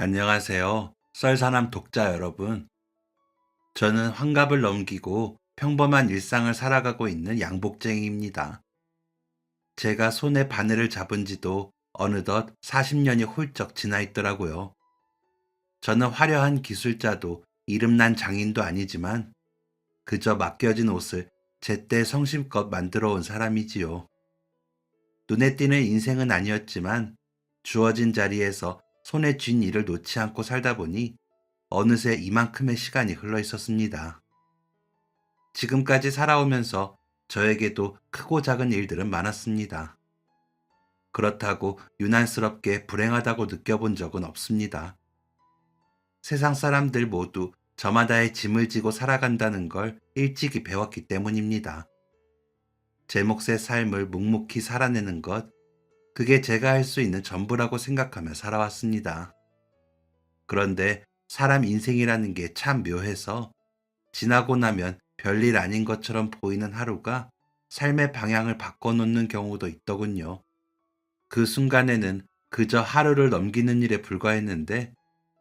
안녕하세요. 썰사남 독자 여러분. 저는 환갑을 넘기고 평범한 일상을 살아가고 있는 양복쟁이입니다. 제가 손에 바늘을 잡은 지도 어느덧 40년이 훌쩍 지나 있더라고요. 저는 화려한 기술자도 이름난 장인도 아니지만 그저 맡겨진 옷을 제때 성심껏 만들어 온 사람이지요. 눈에 띄는 인생은 아니었지만 주어진 자리에서 손에 쥔 일을 놓지 않고 살다 보니 어느새 이만큼의 시간이 흘러 있었습니다. 지금까지 살아오면서 저에게도 크고 작은 일들은 많았습니다. 그렇다고 유난스럽게 불행하다고 느껴본 적은 없습니다. 세상 사람들 모두 저마다의 짐을 지고 살아간다는 걸 일찍이 배웠기 때문입니다. 제 몫의 삶을 묵묵히 살아내는 것, 그게 제가 할 수 있는 전부라고 생각하며 살아왔습니다. 그런데 사람 인생이라는 게 참 묘해서 지나고 나면 별일 아닌 것처럼 보이는 하루가 삶의 방향을 바꿔놓는 경우도 있더군요. 그 순간에는 그저 하루를 넘기는 일에 불과했는데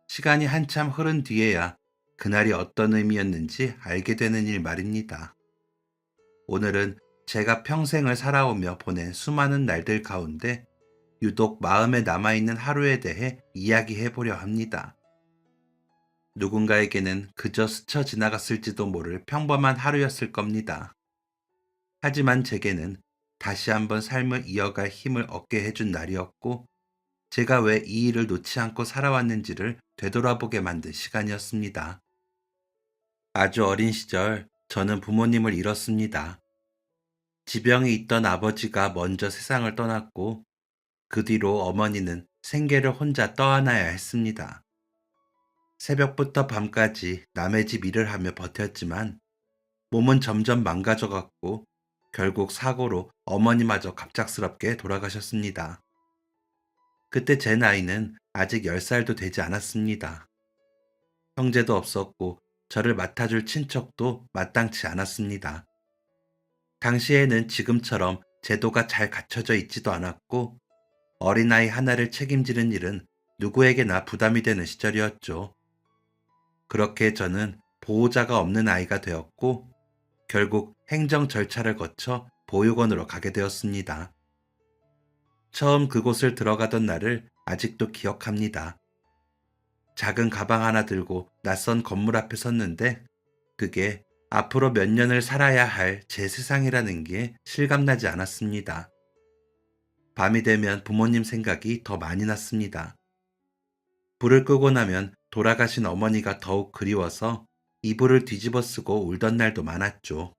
시간이 한참 흐른 뒤에야 그날이 어떤 의미였는지 알게 되는 일 말입니다. 오늘은 제가 평생을 살아오며 보낸 수많은 날들 가운데 유독 마음에 남아있는 하루에 대해 이야기해 보려 합니다. 누군가에게는 그저 스쳐 지나갔을지도 모를 평범한 하루였을 겁니다. 하지만 제게는 다시 한번 삶을 이어갈 힘을 얻게 해준 날이었고, 제가 왜 이 일을 놓지 않고 살아왔는지를 되돌아보게 만든 시간이었습니다. 아주 어린 시절, 저는 부모님을 잃었습니다. 지병이 있던 아버지가 먼저 세상을 떠났고, 그 뒤로 어머니는 생계를 혼자 떠안아야 했습니다. 새벽부터 밤까지 남의 집 일을 하며 버텼지만 몸은 점점 망가져갔고 결국 사고로 어머니마저 갑작스럽게 돌아가셨습니다. 그때 제 나이는 아직 10살도 되지 않았습니다. 형제도 없었고 저를 맡아줄 친척도 마땅치 않았습니다. 당시에는 지금처럼 제도가 잘 갖춰져 있지도 않았고 어린아이 하나를 책임지는 일은 누구에게나 부담이 되는 시절이었죠. 그렇게 저는 보호자가 없는 아이가 되었고 결국 행정 절차를 거쳐 보육원으로 가게 되었습니다. 처음 그곳을 들어가던 날을 아직도 기억합니다. 작은 가방 하나 들고 낯선 건물 앞에 섰는데 그게 앞으로 몇 년을 살아야 할 제 세상이라는 게 실감나지 않았습니다. 밤이 되면 부모님 생각이 더 많이 났습니다. 불을 끄고 나면 돌아가신 어머니가 더욱 그리워서 이불을 뒤집어 쓰고 울던 날도 많았죠.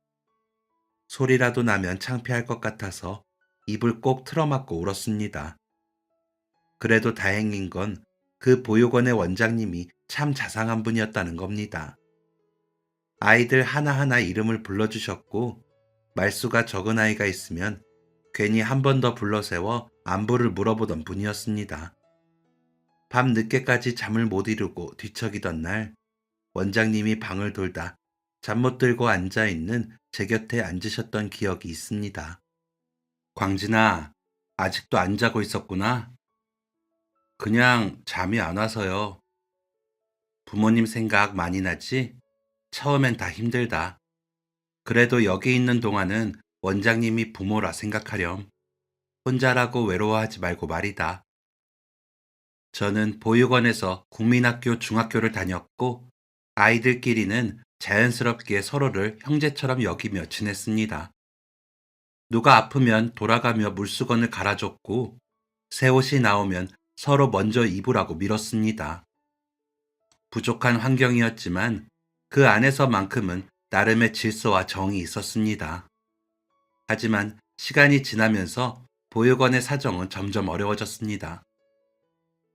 소리라도 나면 창피할 것 같아서 입을 꼭 틀어막고 울었습니다. 그래도 다행인 건 그 보육원의 원장님이 참 자상한 분이었다는 겁니다. 아이들 하나하나 이름을 불러주셨고 말수가 적은 아이가 있으면 괜히 한 번 더 불러세워 안부를 물어보던 분이었습니다. 밤 늦게까지 잠을 못 이루고 뒤척이던 날 원장님이 방을 돌다 잠 못 들고 앉아있는 제 곁에 앉으셨던 기억이 있습니다. 광진아, 아직도 안 자고 있었구나. 그냥 잠이 안 와서요. 부모님 생각 많이 나지? 처음엔 다 힘들다. 그래도 여기 있는 동안은 원장님이 부모라 생각하렴. 혼자라고 외로워하지 말고 말이다. 저는 보육원에서 국민학교 중학교를 다녔고 아이들끼리는 자연스럽게 서로를 형제처럼 여기며 지냈습니다. 누가 아프면 돌아가며 물수건을 갈아줬고 새 옷이 나오면 서로 먼저 입으라고 밀었습니다. 부족한 환경이었지만 그 안에서만큼은 나름의 질서와 정이 있었습니다. 하지만 시간이 지나면서 보육원의 사정은 점점 어려워졌습니다.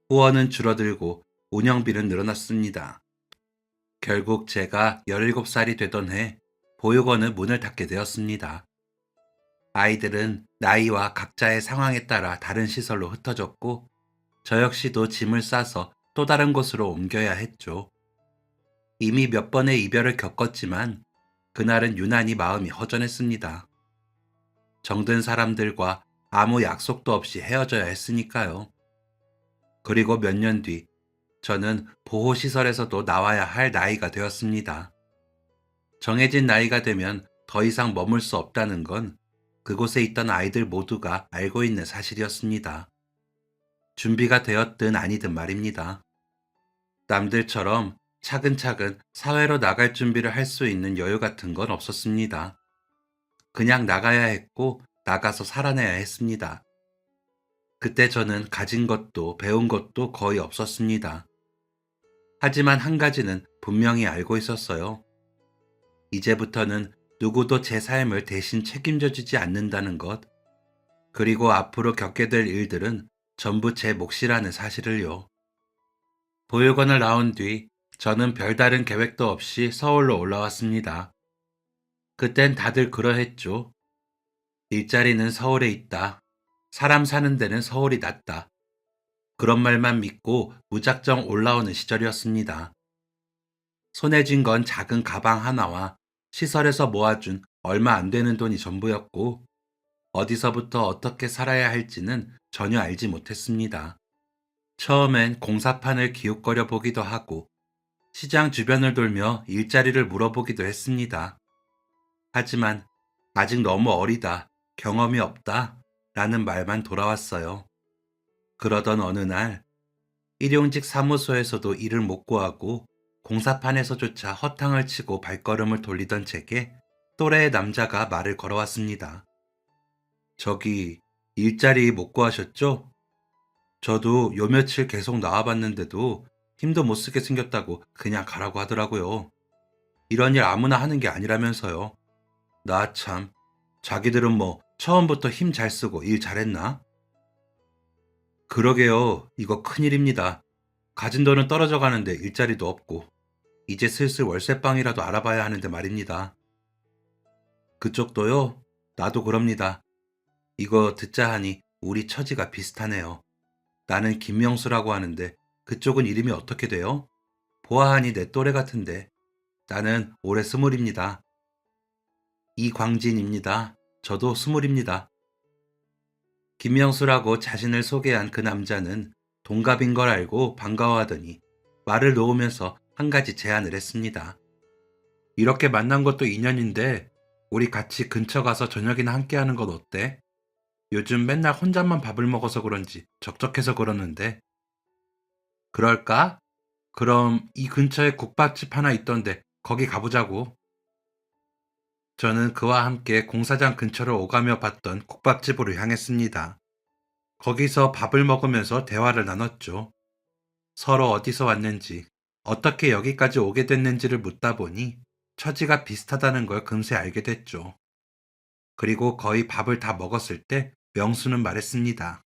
후원은 줄어들고 운영비는 늘어났습니다. 결국 제가 17살이 되던 해 보육원은 문을 닫게 되었습니다. 아이들은 나이와 각자의 상황에 따라 다른 시설로 흩어졌고 저 역시도 짐을 싸서 또 다른 곳으로 옮겨야 했죠. 이미 몇 번의 이별을 겪었지만 그날은 유난히 마음이 허전했습니다. 정든 사람들과 아무 약속도 없이 헤어져야 했으니까요. 그리고 몇 년 뒤 저는 보호시설에서도 나와야 할 나이가 되었습니다. 정해진 나이가 되면 더 이상 머물 수 없다는 건 그곳에 있던 아이들 모두가 알고 있는 사실이었습니다. 준비가 되었든 아니든 말입니다. 남들처럼 차근차근 사회로 나갈 준비를 할 수 있는 여유 같은 건 없었습니다. 그냥 나가야 했고 나가서 살아내야 했습니다. 그때 저는 가진 것도 배운 것도 거의 없었습니다. 하지만 한 가지는 분명히 알고 있었어요. 이제부터는 누구도 제 삶을 대신 책임져 주지 않는다는 것, 그리고 앞으로 겪게 될 일들은 전부 제 몫이라는 사실을요. 보육원을 나온 뒤 저는 별다른 계획도 없이 서울로 올라왔습니다. 그땐 다들 그러했죠. 일자리는 서울에 있다. 사람 사는 데는 서울이 낫다. 그런 말만 믿고 무작정 올라오는 시절이었습니다. 손에 쥔 건 작은 가방 하나와 시설에서 모아준 얼마 안 되는 돈이 전부였고, 어디서부터 어떻게 살아야 할지는 전혀 알지 못했습니다. 처음엔 공사판을 기웃거려 보기도 하고, 시장 주변을 돌며 일자리를 물어보기도 했습니다. 하지만 아직 너무 어리다, 경험이 없다, 라는 말만 돌아왔어요. 그러던 어느 날, 일용직 사무소에서도 일을 못 구하고 공사판에서조차 허탕을 치고 발걸음을 돌리던 제게 또래의 남자가 말을 걸어왔습니다. 저기, 일자리 못 구하셨죠? 저도 요 며칠 계속 나와봤는데도 힘도 못 쓰게 생겼다고 그냥 가라고 하더라고요. 이런 일 아무나 하는 게 아니라면서요. 나 참, 자기들은 뭐 처음부터 힘 잘 쓰고 일 잘했나? 그러게요. 이거 큰일입니다. 가진 돈은 떨어져 가는데 일자리도 없고, 이제 슬슬 월세방이라도 알아봐야 하는데 말입니다. 그쪽도요? 나도 그럽니다. 이거 듣자 하니 우리 처지가 비슷하네요. 나는 김명수라고 하는데 그쪽은 이름이 어떻게 돼요? 보아하니 내 또래 같은데. 나는 올해 20입니다. 이광진입니다. 저도 20입니다. 김명수라고 자신을 소개한 그 남자는 동갑인 걸 알고 반가워하더니 말을 놓으면서 한 가지 제안을 했습니다. 이렇게 만난 것도 인연인데 우리 같이 근처 가서 저녁이나 함께 하는 건 어때? 요즘 맨날 혼자만 밥을 먹어서 그런지 적적해서 그러는데. 그럴까? 그럼 이 근처에 국밥집 하나 있던데 거기 가보자고. 저는 그와 함께 공사장 근처를 오가며 봤던 국밥집으로 향했습니다. 거기서 밥을 먹으면서 대화를 나눴죠. 서로 어디서 왔는지, 어떻게 여기까지 오게 됐는지를 묻다 보니 처지가 비슷하다는 걸 금세 알게 됐죠. 그리고 거의 밥을 다 먹었을 때 명수는 말했습니다.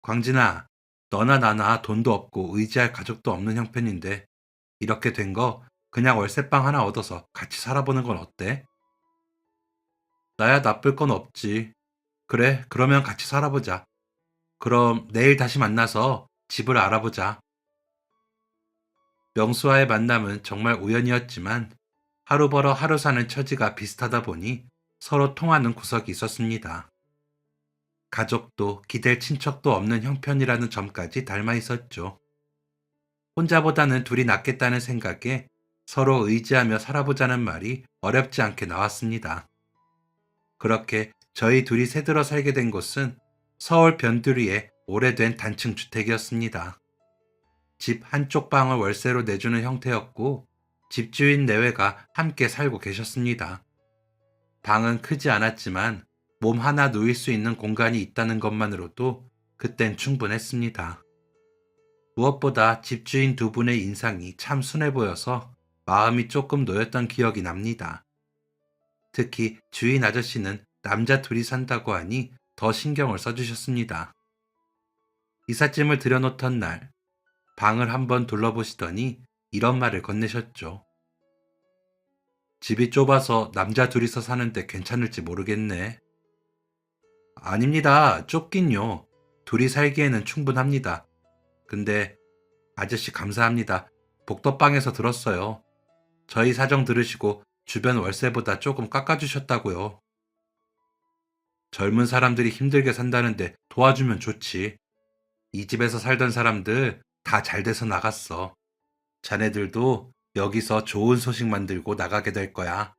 광진아, 너나 나나 돈도 없고 의지할 가족도 없는 형편인데 이렇게 된 거 그냥 월세방 하나 얻어서 같이 살아보는 건 어때? 나야 나쁠 건 없지. 그래, 그러면 같이 살아보자. 그럼 내일 다시 만나서 집을 알아보자. 명수와의 만남은 정말 우연이었지만 하루 벌어 하루 사는 처지가 비슷하다 보니 서로 통하는 구석이 있었습니다. 가족도 기댈 친척도 없는 형편이라는 점까지 닮아 있었죠. 혼자보다는 둘이 낫겠다는 생각에 서로 의지하며 살아보자는 말이 어렵지 않게 나왔습니다. 그렇게 저희 둘이 새들어 살게 된 곳은 서울 변두리의 오래된 단층 주택이었습니다. 집 한쪽 방을 월세로 내주는 형태였고 집주인 내외가 함께 살고 계셨습니다. 방은 크지 않았지만 몸 하나 누일 수 있는 공간이 있다는 것만으로도 그땐 충분했습니다. 무엇보다 집주인 두 분의 인상이 참 순해 보여서 마음이 조금 놓였던 기억이 납니다. 특히 주인 아저씨는 남자 둘이 산다고 하니 더 신경을 써주셨습니다. 이삿짐을 들여놓던 날, 방을 한번 둘러보시더니 이런 말을 건네셨죠. 집이 좁아서 남자 둘이서 사는데 괜찮을지 모르겠네. 아닙니다. 좁긴요. 둘이 살기에는 충분합니다. 근데 아저씨 감사합니다. 복덕방에서 들었어요. 저희 사정 들으시고 주변 월세보다 조금 깎아주셨다고요. 젊은 사람들이 힘들게 산다는데 도와주면 좋지. 이 집에서 살던 사람들 다 잘 돼서 나갔어. 자네들도 여기서 좋은 소식 만들고 나가게 될 거야.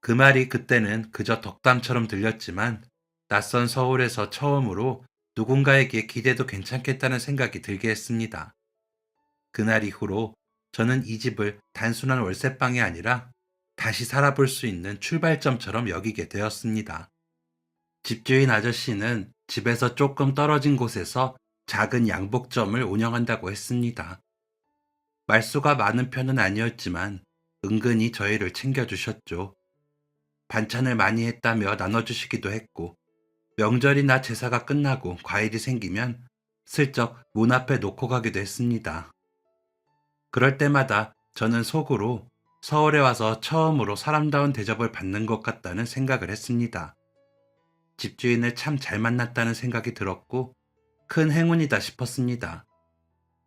그 말이 그때는 그저 덕담처럼 들렸지만 낯선 서울에서 처음으로 누군가에게 기대도 괜찮겠다는 생각이 들게 했습니다. 그날 이후로 저는 이 집을 단순한 월세방이 아니라 다시 살아볼 수 있는 출발점처럼 여기게 되었습니다. 집주인 아저씨는 집에서 조금 떨어진 곳에서 작은 양복점을 운영한다고 했습니다. 말수가 많은 편은 아니었지만 은근히 저희를 챙겨주셨죠. 반찬을 많이 했다며 나눠주시기도 했고, 명절이나 제사가 끝나고 과일이 생기면 슬쩍 문 앞에 놓고 가기도 했습니다. 그럴 때마다 저는 속으로 서울에 와서 처음으로 사람다운 대접을 받는 것 같다는 생각을 했습니다. 집주인을 참 잘 만났다는 생각이 들었고 큰 행운이다 싶었습니다.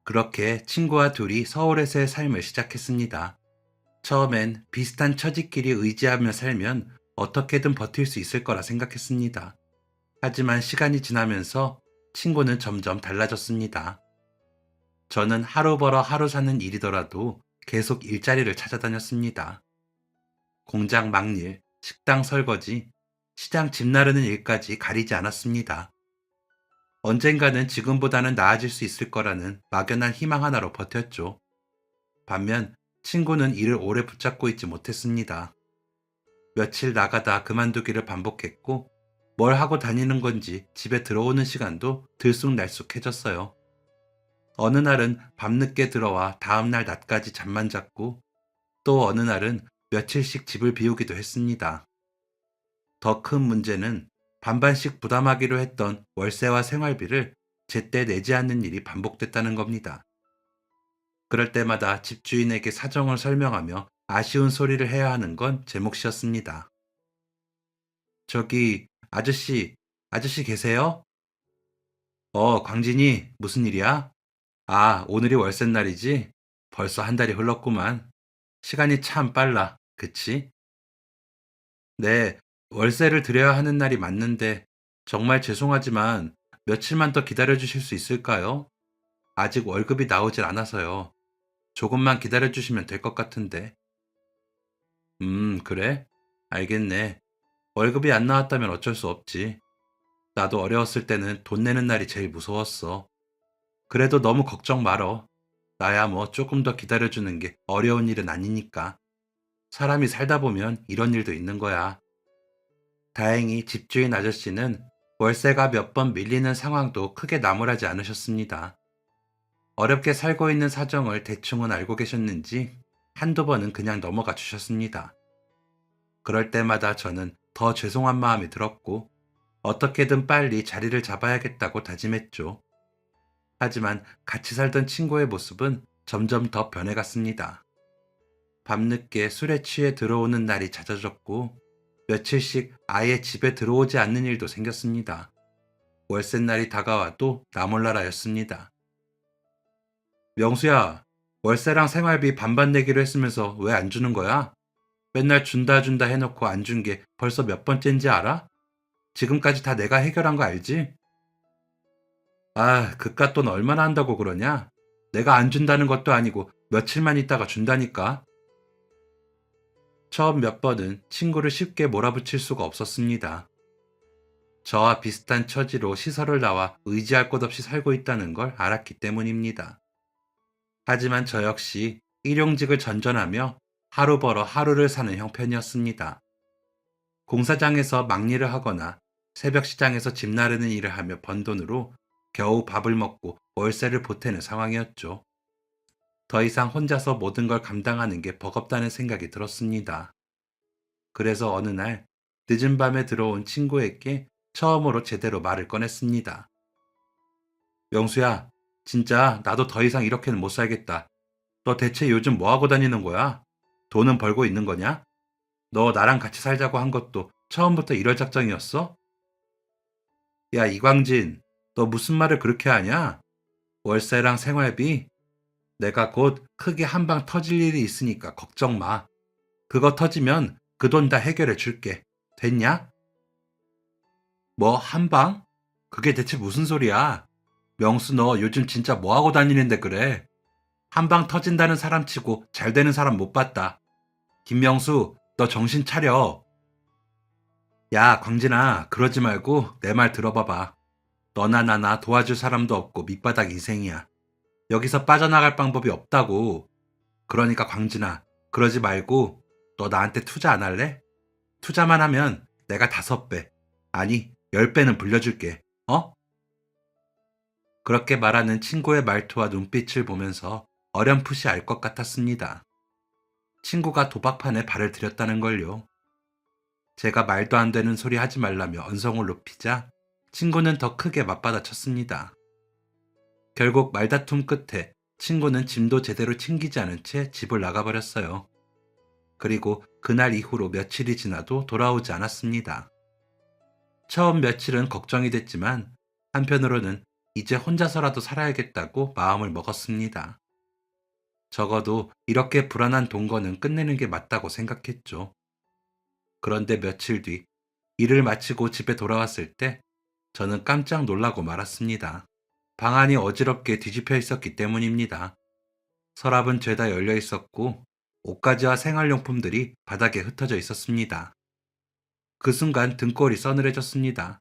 그렇게 친구와 둘이 서울에서의 삶을 시작했습니다. 처음엔 비슷한 처지끼리 의지하며 살면 어떻게든 버틸 수 있을 거라 생각했습니다. 하지만 시간이 지나면서 친구는 점점 달라졌습니다. 저는 하루 벌어 하루 사는 일이더라도 계속 일자리를 찾아다녔습니다. 공장 막일, 식당 설거지, 시장 집 나르는 일까지 가리지 않았습니다. 언젠가는 지금보다는 나아질 수 있을 거라는 막연한 희망 하나로 버텼죠. 반면 친구는 일을 오래 붙잡고 있지 못했습니다. 며칠 나가다 그만두기를 반복했고 뭘 하고 다니는 건지 집에 들어오는 시간도 들쑥날쑥해졌어요. 어느 날은 밤늦게 들어와 다음날 낮까지 잠만 잤고 또 어느 날은 며칠씩 집을 비우기도 했습니다. 더 큰 문제는 반반씩 부담하기로 했던 월세와 생활비를 제때 내지 않는 일이 반복됐다는 겁니다. 그럴 때마다 집주인에게 사정을 설명하며 아쉬운 소리를 해야 하는 건 제 몫이었습니다. 저기, 아저씨 계세요? 광진이, 무슨 일이야? 아, 오늘이 월세 날이지? 벌써 한 달이 흘렀구만. 시간이 참 빨라. 그치? 네, 월세를 드려야 하는 날이 맞는데 정말 죄송하지만 며칠만 더 기다려 주실 수 있을까요? 아직 월급이 나오질 않아서요. 조금만 기다려 주시면 될 것 같은데. 그래? 알겠네. 월급이 안 나왔다면 어쩔 수 없지. 나도 어려웠을 때는 돈 내는 날이 제일 무서웠어. 그래도 너무 걱정 말어. 나야 뭐 조금 더 기다려 주는 게 어려운 일은 아니니까. 사람이 살다 보면 이런 일도 있는 거야. 다행히 집주인 아저씨는 월세가 몇 번 밀리는 상황도 크게 나무라지 않으셨습니다. 어렵게 살고 있는 사정을 대충은 알고 계셨는지 한두 번은 그냥 넘어가 주셨습니다. 그럴 때마다 저는 더 죄송한 마음이 들었고 어떻게든 빨리 자리를 잡아야겠다고 다짐했죠. 하지만 같이 살던 친구의 모습은 점점 더 변해갔습니다. 밤늦게 술에 취해 들어오는 날이 잦아졌고 며칠씩 아예 집에 들어오지 않는 일도 생겼습니다. 월세날이 다가와도 나몰라라였습니다. 명수야, 월세랑 생활비 반반 내기로 했으면서 왜 안 주는 거야? 맨날 준다 해놓고 안 준 게 벌써 몇 번째인지 알아? 지금까지 다 내가 해결한 거 알지? 아, 그깟 돈 얼마나 한다고 그러냐? 내가 안 준다는 것도 아니고 며칠만 있다가 준다니까. 처음 몇 번은 친구를 쉽게 몰아붙일 수가 없었습니다. 저와 비슷한 처지로 시설을 나와 의지할 곳 없이 살고 있다는 걸 알았기 때문입니다. 하지만 저 역시 일용직을 전전하며 하루 벌어 하루를 사는 형편이었습니다. 공사장에서 막일을 하거나 새벽 시장에서 집 나르는 일을 하며 번 돈으로 겨우 밥을 먹고 월세를 보태는 상황이었죠. 더 이상 혼자서 모든 걸 감당하는 게 버겁다는 생각이 들었습니다. 그래서 어느 날 늦은 밤에 들어온 친구에게 처음으로 제대로 말을 꺼냈습니다. 명수야, 진짜 나도 더 이상 이렇게는 못 살겠다. 너 대체 요즘 뭐 하고 다니는 거야? 돈은 벌고 있는 거냐? 너 나랑 같이 살자고 한 것도 처음부터 이럴 작정이었어? 야, 이광진, 너 무슨 말을 그렇게 하냐? 월세랑 생활비? 내가 곧 크게 한 방 터질 일이 있으니까 걱정 마. 그거 터지면 그 돈 다 해결해 줄게. 됐냐? 뭐, 한 방? 그게 대체 무슨 소리야? 명수 너 요즘 진짜 뭐하고 다니는데 그래? 한방 터진다는 사람 치고 잘 되는 사람 못 봤다. 김명수, 너 정신 차려. 야, 광진아, 그러지 말고 내 말 들어봐봐. 너나 나나 도와줄 사람도 없고 밑바닥 인생이야. 여기서 빠져나갈 방법이 없다고. 그러니까 광진아, 그러지 말고 너 나한테 투자 안 할래? 투자만 하면 내가 5배, 아니 10배는 불려줄게. 어? 그렇게 말하는 친구의 말투와 눈빛을 보면서 어렴풋이 알 것 같았습니다. 친구가 도박판에 발을 들였다는 걸요. 제가 말도 안 되는 소리 하지 말라며 언성을 높이자 친구는 더 크게 맞받아쳤습니다. 결국 말다툼 끝에 친구는 짐도 제대로 챙기지 않은 채 집을 나가버렸어요. 그리고 그날 이후로 며칠이 지나도 돌아오지 않았습니다. 처음 며칠은 걱정이 됐지만 한편으로는 이제 혼자서라도 살아야겠다고 마음을 먹었습니다. 적어도 이렇게 불안한 동거는 끝내는 게 맞다고 생각했죠. 그런데 며칠 뒤 일을 마치고 집에 돌아왔을 때 저는 깜짝 놀라고 말았습니다. 방안이 어지럽게 뒤집혀 있었기 때문입니다. 서랍은 죄다 열려 있었고 옷가지와 생활용품들이 바닥에 흩어져 있었습니다. 그 순간 등골이 서늘해졌습니다.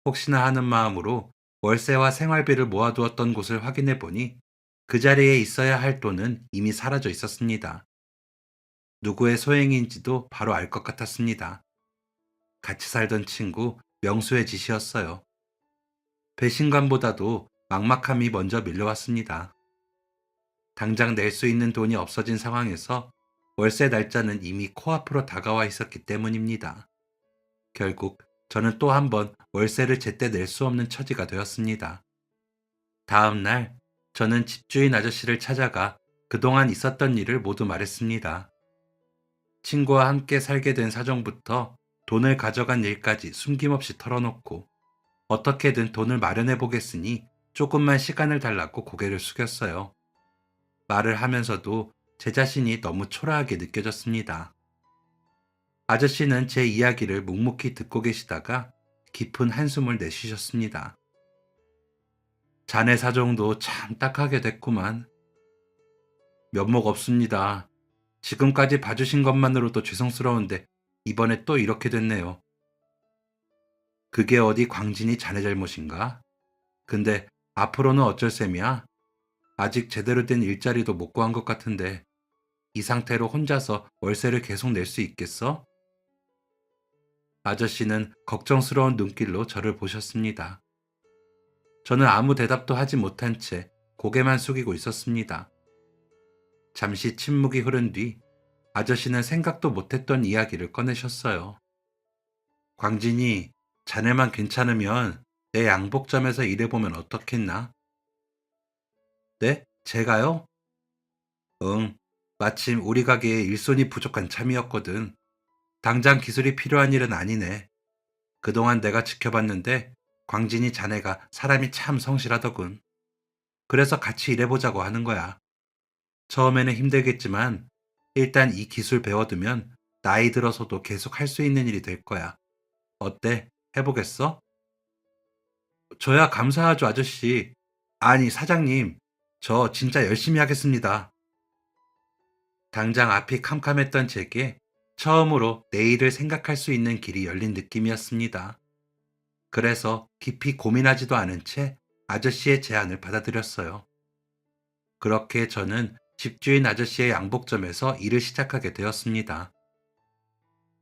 혹시나 하는 마음으로 월세와 생활비를 모아두었던 곳을 확인해 보니 그 자리에 있어야 할 돈은 이미 사라져 있었습니다. 누구의 소행인지도 바로 알 것 같았습니다. 같이 살던 친구 명수의 짓이었어요. 배신감보다도 막막함이 먼저 밀려왔습니다. 당장 낼 수 있는 돈이 없어진 상황에서 월세 날짜는 이미 코앞으로 다가와 있었기 때문입니다. 결국 저는 또 한 번 월세를 제때 낼 수 없는 처지가 되었습니다. 다음 날 저는 집주인 아저씨를 찾아가 그동안 있었던 일을 모두 말했습니다. 친구와 함께 살게 된 사정부터 돈을 가져간 일까지 숨김없이 털어놓고 어떻게든 돈을 마련해 보겠으니 조금만 시간을 달라고 고개를 숙였어요. 말을 하면서도 제 자신이 너무 초라하게 느껴졌습니다. 아저씨는 제 이야기를 묵묵히 듣고 계시다가 깊은 한숨을 내쉬셨습니다. 자네 사정도 참 딱하게 됐구만. 면목 없습니다. 지금까지 봐주신 것만으로도 죄송스러운데 이번에 또 이렇게 됐네요. 그게 어디 광진이 자네 잘못인가? 근데 앞으로는 어쩔 셈이야? 아직 제대로 된 일자리도 못 구한 것 같은데 이 상태로 혼자서 월세를 계속 낼 수 있겠어? 아저씨는 걱정스러운 눈길로 저를 보셨습니다. 저는 아무 대답도 하지 못한 채 고개만 숙이고 있었습니다. 잠시 침묵이 흐른 뒤 아저씨는 생각도 못했던 이야기를 꺼내셨어요. 광진이, 자네만 괜찮으면 내 양복점에서 일해보면 어떻겠나? 네? 제가요? 응, 마침 우리 가게에 일손이 부족한 참이었거든. 당장 기술이 필요한 일은 아니네. 그동안 내가 지켜봤는데 광진이 자네가 사람이 참 성실하더군. 그래서 같이 일해보자고 하는 거야. 처음에는 힘들겠지만 일단 이 기술 배워두면 나이 들어서도 계속 할 수 있는 일이 될 거야. 어때? 해보겠어? 저야 감사하죠, 아저씨. 아니, 사장님. 저 진짜 열심히 하겠습니다. 당장 앞이 캄캄했던 제게 처음으로 내일을 생각할 수 있는 길이 열린 느낌이었습니다. 그래서 깊이 고민하지도 않은 채 아저씨의 제안을 받아들였어요. 그렇게 저는 집주인 아저씨의 양복점에서 일을 시작하게 되었습니다.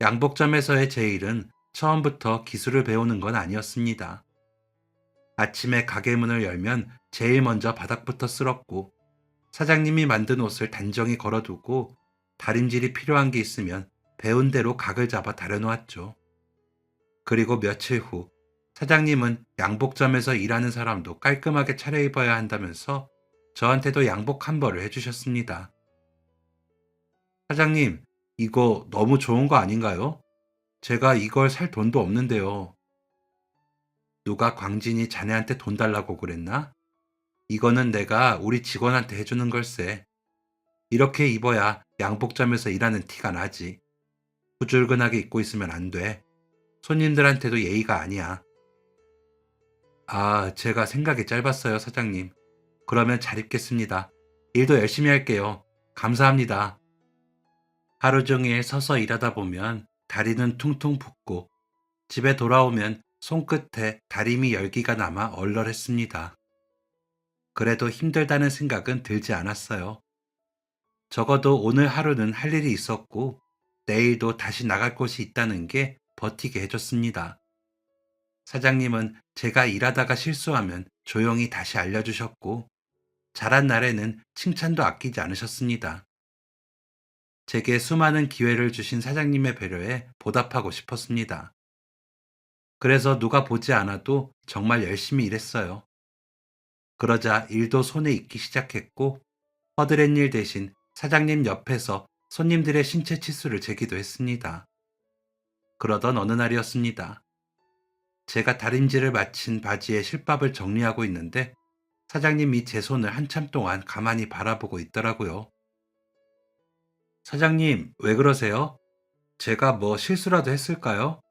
양복점에서의 제 일은 처음부터 기술을 배우는 건 아니었습니다. 아침에 가게 문을 열면 제일 먼저 바닥부터 쓸었고 사장님이 만든 옷을 단정히 걸어두고 다림질이 필요한 게 있으면 배운 대로 각을 잡아 다려놓았죠. 그리고 며칠 후 사장님은 양복점에서 일하는 사람도 깔끔하게 차려입어야 한다면서 저한테도 양복 한 벌을 해주셨습니다. 사장님, 이거 너무 좋은 거 아닌가요? 제가 이걸 살 돈도 없는데요. 누가 광진이 자네한테 돈 달라고 그랬나? 이거는 내가 우리 직원한테 해주는 걸세. 이렇게 입어야 양복점에서 일하는 티가 나지. 후줄근하게 입고 있으면 안 돼. 손님들한테도 예의가 아니야. 아, 제가 생각이 짧았어요, 사장님. 그러면 잘 입겠습니다. 일도 열심히 할게요. 감사합니다. 하루 종일 서서 일하다 보면 다리는 퉁퉁 붓고 집에 돌아오면 손끝에 다리미 열기가 남아 얼얼했습니다. 그래도 힘들다는 생각은 들지 않았어요. 적어도 오늘 하루는 할 일이 있었고 내일도 다시 나갈 곳이 있다는 게 버티게 해줬습니다. 사장님은 제가 일하다가 실수하면 조용히 다시 알려주셨고 잘한 날에는 칭찬도 아끼지 않으셨습니다. 제게 수많은 기회를 주신 사장님의 배려에 보답하고 싶었습니다. 그래서 누가 보지 않아도 정말 열심히 일했어요. 그러자 일도 손에 익기 시작했고 허드렛 일 대신 사장님 옆에서 손님들의 신체 치수를 재기도 했습니다. 그러던 어느 날이었습니다. 제가 다림질을 마친 바지에 실밥을 정리하고 있는데 사장님이 제 손을 한참 동안 가만히 바라보고 있더라고요. 사장님, 왜 그러세요? 제가 뭐 실수라도 했을까요?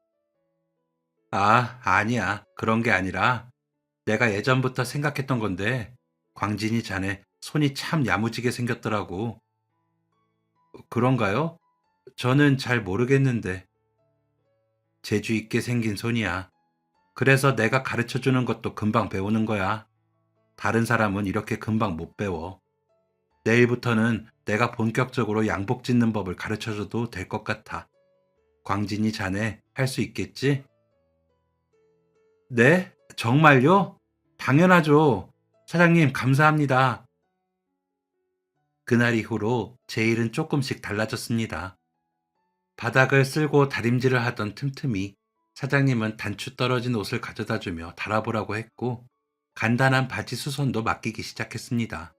아, 아니야. 그런 게 아니라 내가 예전부터 생각했던 건데 광진이 자네 손이 참 야무지게 생겼더라고. 그런가요? 저는 잘 모르겠는데 재주 있게 생긴 손이야. 그래서 내가 가르쳐 주는 것도 금방 배우는 거야. 다른 사람은 이렇게 금방 못 배워. 내일부터는 내가 본격적으로 양복 짓는 법을 가르쳐 줘도 될 것 같아. 광진이 자네 할 수 있겠지? 네? 정말요? 당연하죠. 사장님, 감사합니다. 그날 이후로 제 일은 조금씩 달라졌습니다. 바닥을 쓸고 다림질을 하던 틈틈이 사장님은 단추 떨어진 옷을 가져다 주며 달아보라고 했고, 간단한 바지 수선도 맡기기 시작했습니다.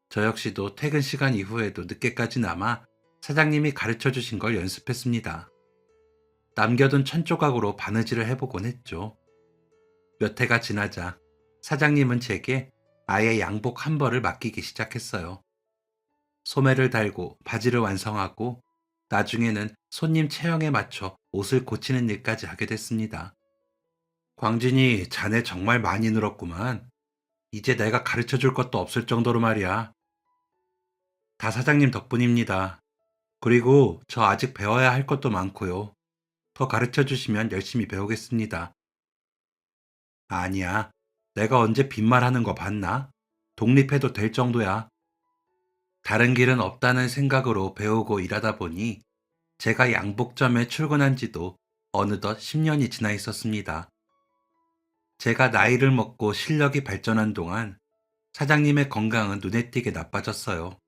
저 역시도 퇴근 시간 이후에도 늦게까지 남아 사장님이 가르쳐 주신 걸 연습했습니다. 남겨둔 천조각으로 바느질을 해보곤 했죠. 몇 해가 지나자 사장님은 제게 아예 양복 한 벌을 맡기기 시작했어요. 소매를 달고 바지를 완성하고 나중에는 손님 체형에 맞춰 옷을 고치는 일까지 하게 됐습니다. 광진이 자네 정말 많이 늘었구만. 이제 내가 가르쳐 줄 것도 없을 정도로 말이야. 다 사장님 덕분입니다. 그리고 저 아직 배워야 할 것도 많고요. 더 가르쳐 주시면 열심히 배우겠습니다. 아니야. 내가 언제 빈말하는 거 봤나? 독립해도 될 정도야. 다른 길은 없다는 생각으로 배우고 일하다 보니 제가 양복점에 출근한 지도 어느덧 10년이 지나 있었습니다. 제가 나이를 먹고 실력이 발전한 동안 사장님의 건강은 눈에 띄게 나빠졌어요.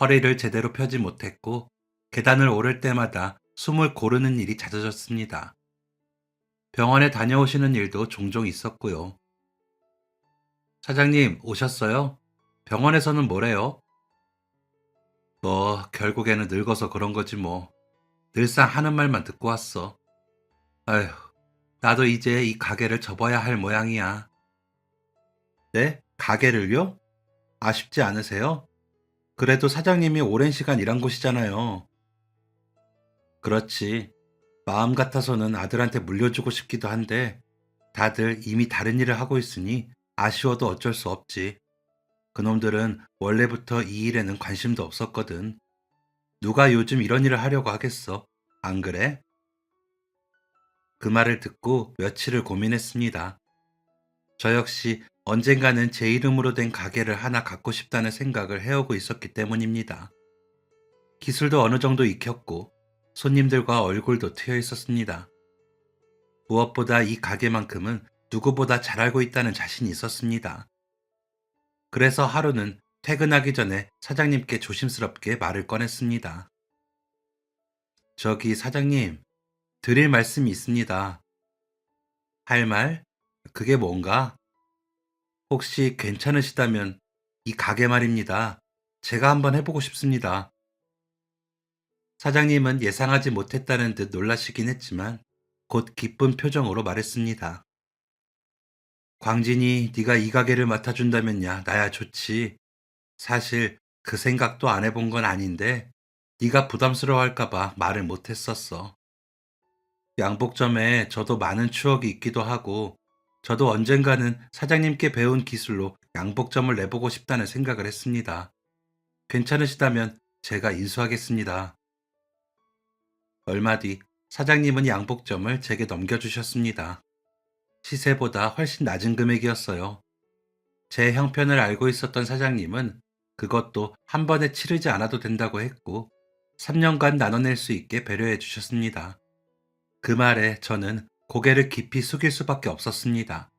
허리를 제대로 펴지 못했고 계단을 오를 때마다 숨을 고르는 일이 잦아졌습니다. 병원에 다녀오시는 일도 종종 있었고요. 사장님, 오셨어요? 병원에서는 뭐래요? 뭐, 결국에는 늙어서 그런 거지 뭐. 늘상 하는 말만 듣고 왔어. 아휴, 나도 이제 이 가게를 접어야 할 모양이야. 네? 가게를요? 아쉽지 않으세요? 그래도 사장님이 오랜 시간 일한 곳이잖아요. 그렇지. 마음 같아서는 아들한테 물려주고 싶기도 한데 다들 이미 다른 일을 하고 있으니 아쉬워도 어쩔 수 없지. 그놈들은 원래부터 이 일에는 관심도 없었거든. 누가 요즘 이런 일을 하려고 하겠어? 안 그래? 그 말을 듣고 며칠을 고민했습니다. 저 역시 언젠가는 제 이름으로 된 가게를 하나 갖고 싶다는 생각을 해오고 있었기 때문입니다. 기술도 어느 정도 익혔고 손님들과 얼굴도 트여 있었습니다. 무엇보다 이 가게만큼은 누구보다 잘 알고 있다는 자신이 있었습니다. 그래서 하루는 퇴근하기 전에 사장님께 조심스럽게 말을 꺼냈습니다. 저기 사장님, 드릴 말씀이 있습니다. 할 말? 그게 뭔가? 혹시 괜찮으시다면 이 가게 말입니다. 제가 한번 해보고 싶습니다. 사장님은 예상하지 못했다는 듯 놀라시긴 했지만 곧 기쁜 표정으로 말했습니다. 광진이 네가 이 가게를 맡아준다면야 나야 좋지. 사실 그 생각도 안 해본 건 아닌데 네가 부담스러워할까 봐 말을 못했었어. 양복점에 저도 많은 추억이 있기도 하고 저도 언젠가는 사장님께 배운 기술로 양복점을 내보고 싶다는 생각을 했습니다. 괜찮으시다면 제가 인수하겠습니다. 얼마 뒤 사장님은 양복점을 제게 넘겨주셨습니다. 시세보다 훨씬 낮은 금액이었어요. 제 형편을 알고 있었던 사장님은 그것도 한 번에 치르지 않아도 된다고 했고 3년간 나눠낼 수 있게 배려해 주셨습니다. 그 말에 저는 고개를 깊이 숙일 수밖에 없었습니다.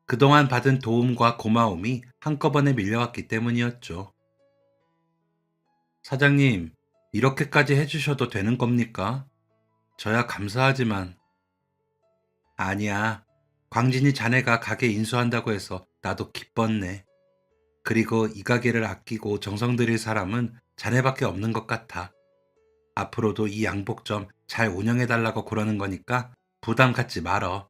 그동안 받은 도움과 고마움이 한꺼번에 밀려왔기 때문이었죠. 사장님, 이렇게까지 해주셔도 되는 겁니까? 저야 감사하지만. 아니야. 광진이 자네가 가게 인수한다고 해서 나도 기뻤네. 그리고 이 가게를 아끼고 정성 들일 사람은 자네밖에 없는 것 같아. 앞으로도 이 양복점 잘 운영해달라고 그러는 거니까 부담 갖지 말어.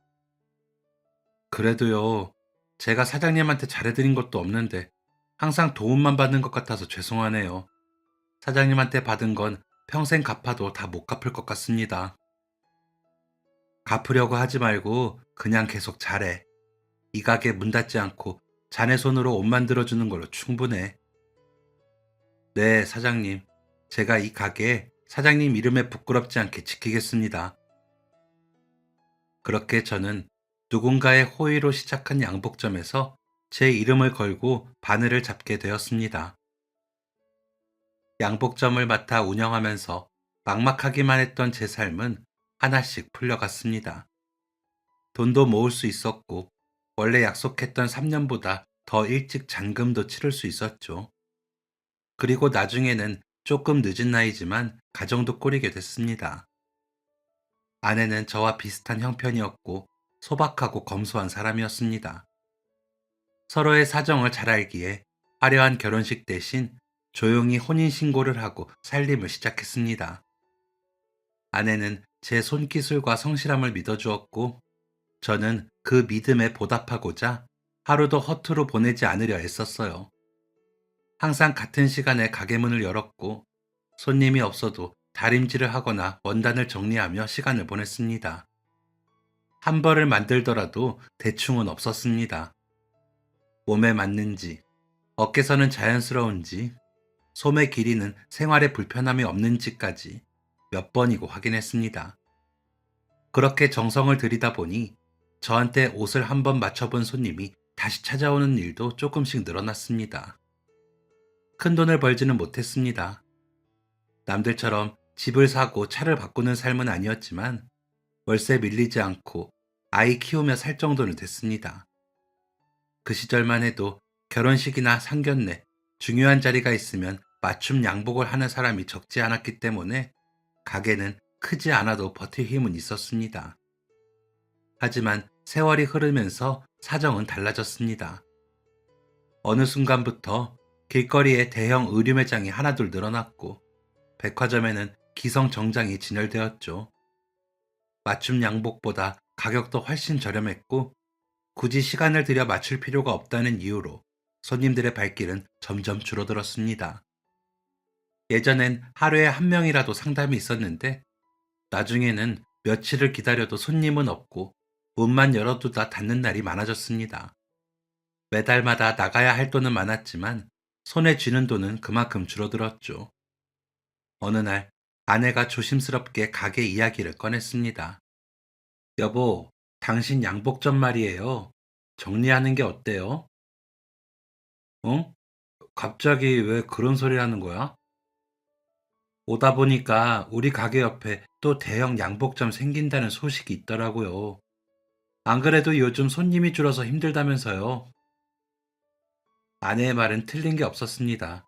그래도요, 제가 사장님한테 잘해드린 것도 없는데 항상 도움만 받는 것 같아서 죄송하네요. 사장님한테 받은 건 평생 갚아도 다 못 갚을 것 같습니다. 갚으려고 하지 말고 그냥 계속 잘해. 이 가게 문 닫지 않고 자네 손으로 옷 만들어주는 걸로 충분해. 네, 사장님. 제가 이 가게 사장님 이름에 부끄럽지 않게 지키겠습니다. 그렇게 저는 누군가의 호의로 시작한 양복점에서 제 이름을 걸고 바늘을 잡게 되었습니다. 양복점을 맡아 운영하면서 막막하기만 했던 제 삶은 하나씩 풀려갔습니다. 돈도 모을 수 있었고, 원래 약속했던 3년보다 더 일찍 잔금도 치를 수 있었죠. 그리고 나중에는 조금 늦은 나이지만 가정도 꾸리게 됐습니다. 아내는 저와 비슷한 형편이었고 소박하고 검소한 사람이었습니다. 서로의 사정을 잘 알기에 화려한 결혼식 대신 조용히 혼인신고를 하고 살림을 시작했습니다. 아내는 제 손기술과 성실함을 믿어주었고 저는 그 믿음에 보답하고자 하루도 허투루 보내지 않으려 애썼어요. 항상 같은 시간에 가게 문을 열었고 손님이 없어도 다림질을 하거나 원단을 정리하며 시간을 보냈습니다. 한 벌을 만들더라도 대충은 없었습니다. 몸에 맞는지, 어깨선은 자연스러운지, 소매 길이는 생활에 불편함이 없는지까지 몇 번이고 확인했습니다. 그렇게 정성을 들이다 보니 저한테 옷을 한 번 맞춰본 손님이 다시 찾아오는 일도 조금씩 늘어났습니다. 큰 돈을 벌지는 못했습니다. 남들처럼 집을 사고 차를 바꾸는 삶은 아니었지만 월세 밀리지 않고 아이 키우며 살 정도는 됐습니다. 그 시절만 해도 결혼식이나 상견례, 중요한 자리가 있으면 맞춤 양복을 하는 사람이 적지 않았기 때문에 가게는 크지 않아도 버틸 힘은 있었습니다. 하지만 세월이 흐르면서 사정은 달라졌습니다. 어느 순간부터 길거리에 대형 의류 매장이 하나둘 늘어났고 백화점에는 기성 정장이 진열되었죠. 맞춤 양복보다 가격도 훨씬 저렴했고 굳이 시간을 들여 맞출 필요가 없다는 이유로 손님들의 발길은 점점 줄어들었습니다. 예전엔 하루에 한 명이라도 상담이 있었는데 나중에는 며칠을 기다려도 손님은 없고 문만 열어두다 닫는 날이 많아졌습니다. 매달마다 나가야 할 돈은 많았지만 손에 쥐는 돈은 그만큼 줄어들었죠. 어느 날 아내가 조심스럽게 가게 이야기를 꺼냈습니다. 여보, 당신 양복점 말이에요. 정리하는 게 어때요? 어? 갑자기 왜 그런 소리 하는 거야? 오다 보니까 우리 가게 옆에 또 대형 양복점 생긴다는 소식이 있더라고요. 안 그래도 요즘 손님이 줄어서 힘들다면서요. 아내의 말은 틀린 게 없었습니다.